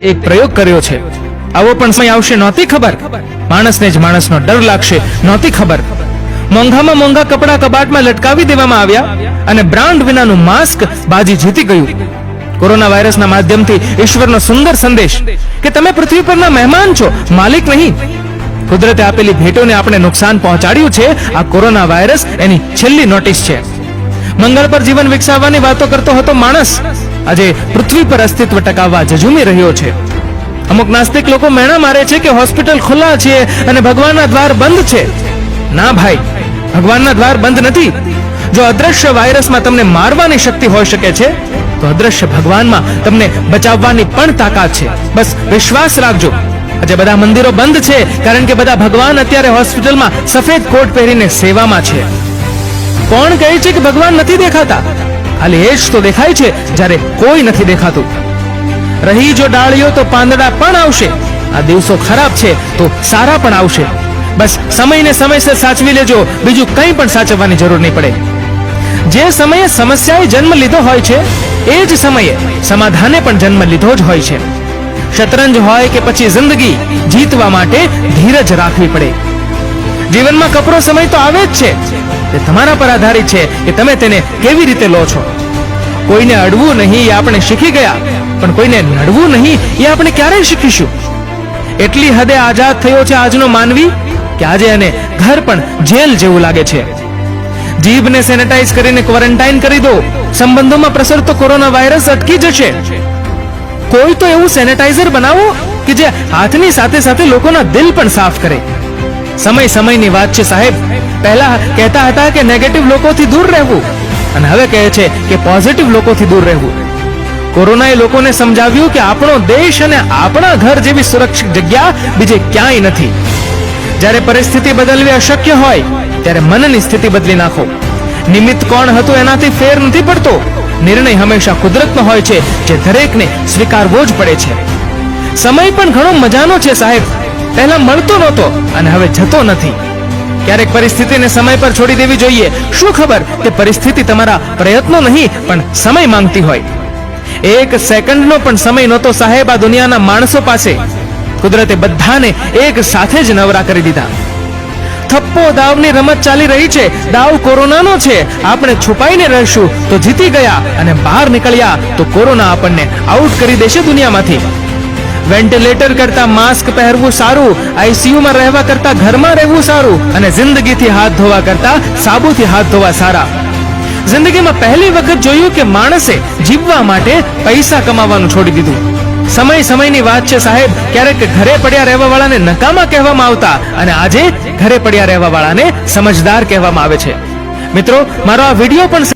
એક પ્રયોગ કર્યો છે। આવો પણ સમય આવશે નહોતી ખબર, માણસને જ માણસનો ડર લાગશે નહોતી ખબર। મોંઘામાં મોંઘા કપડા કબાટમાં લટકાવી દેવામાં આવ્યા અને બ્રાન્ડ વિનાનું માસ્ક બાજી જીતી ગયું। કોરોના વાયરસના માધ્યમથી ઈશ્વરનો સુંદર સંદેશ કે તમે પૃથ્વી પરના મહેમાન છો, માલિક નહીં। કુદરતે આપેલી ભેટોને આપણે નુકસાન પહોંચાડ્યું છે। આ કોરોના વાયરસ એની છેલ્લી નોટિસ છે। મંગળ પર જીવન વિકસાવવાની વાતો કરતો હતો માણસ, આજે પૃથ્વી પર અસ્તિત્વ ટકાવવા ઝઝૂમી રહ્યો છે। અમુક નાસ્તિક લોકો મેણા મારે છે કે હોસ્પિટલ ખુલ્લા છે અને ભગવાનના દ્વાર બંધ છે। ના ભાઈ, ભગવાનના દ્વાર બંધ નથી। જો અદ્રશ્ય વાયરસમાં તમને મારવાની શક્તિ હોઈ શકે છે, તો અદ્રશ્ય ભગવાનમાં તમને બચાવવાની પણ તાકાત છે। બસ વિશ્વાસ રાખજો। આજે બધા મંદિરો બંધ છે કારણ કે બધા ભગવાન અત્યારે હોસ્પિટલમાં સફેદ કોટ પહેરીને સેવામાં છે। કોણ કહે છે કે ભગવાન નથી દેખાતા? ખાલી એ જ તો દેખાય છે જ્યારે કોઈ નથી દેખાતું। રહી જો ડાળીઓ તો પાંદડા પણ આવશે। આ દિવસો ખરાબ છે તો સારા પણ આવશે। બસ સમયને સમયસર સાચવી લેજો, બીજું કંઈ પણ સાચવવાની જરૂર નહીં પડે। જે સમયે સમસ્યાએ જન્મ લીધો હોય છે, એ જ સમયે સમાધાને પણ જન્મ લીધો જ હોય છે। શતરંજ હોય કે પછી જિંદગી, જીતવા માટે ધીરજ રાખવી પડે। જીવનમાં કપરો સમય તો આવે જ છે, તે તમારા પર આધારિત છે કે તમે તેને કેવી રીતે લો છો। કોઈને અડવું નહીં એ આપણે શીખી ગયા, પણ કોઈને નડવું નહીં એ આપણે ક્યારે શીખીશું? એટલી હદે આઝાદ થયો છે આજનો માનવી કે આજે એને ઘર પણ જેલ જેવું લાગે છે। જીભને સેનેટાઈઝ કરીને ક્વોરન્ટાઇન કરી દો, સંબંધોમાં પ્રસરતો કોરોના વાયરસ અટકી જશે। કોઈ તો એવું સેનેટાઈઝર બનાવો કે જે હાથની સાથે સાથે લોકોના દિલ પણ સાફ કરે। સમય સમયની વાત છે સાહેબ। પહેલા કહેતા હતા કે નેગેટિવ લોકોથી દૂર રહેવું, અને હવે કહે છે કે પોઝિટિવ લોકોથી દૂર રહેવું। કોરોનાએ લોકોને સમજાવ્યું કે આપણો દેશ અને આપણા ઘર જેવી સુરક્ષિત જગ્યા બીજે ક્યાંય નથી। જ્યારે પરિસ્થિતિ બદલવી અશક્ય હોય ત્યારે મનની સ્થિતિ બદલી નાખો। નિમિત્ત કોણ હતું એનાથી ફેર નથી પડતો। નિર્ણય હંમેશા કુદરતનો હોય છે, જે દરેકને સ્વીકારવો જ પડે છે। સમય પણ ઘણો મજાનો છે સાહેબ। પહેલા મળતો નહોતો અને હવે જતો નથી। ક્યારેક પરિસ્થિતિને સમય પર છોડી દેવી જોઈએ। શું ખબર તે પરિસ્થિતિ તમારા પ્રયત્નો નહીં પણ સમય માંગતી હોય। એક સેકન્ડનો પણ સમય નહોતો સાહેબ આ દુનિયાના માણસો પાસે। કુદરતે બધાને એક સાથે જ નવરા કરી દીધા। થપ્પો દાવની રમત ચાલી રહી છે। દાવ કોરોનાનો છે। આપણે છુપાઈને રહીશું તો જીતી ગયા, અને બહાર નીકળ્યા તો કોરોના આપણને આઉટ કરી દેશે દુનિયામાંથી। વેન્ટિલેટર કરતા માસ્ક પહેરવું સારું, આઈસીયુમાં રહેવા કરતા ઘરમાં રહેવું સારું, અને જિંદગીથી હાથ ધોવા કરતા સાબુથી હાથ ધોવા સારા। જિંદગીમાં પહેલી વખત જોયું કે માણસે જીવવા માટે પૈસા કમાવાનું છોડી દીધું। સમય સમયની વાત છે સાહેબ। ક્યારેક ઘરે પડ્યા રહેવા વાળાને નકામા કહેવામાં આવતા, અને આજે ઘરે પડ્યા રહેવા વાળાને સમજદાર કહેવામાં આવે છે। મિત્રો, મારો આ વિડીયો પણ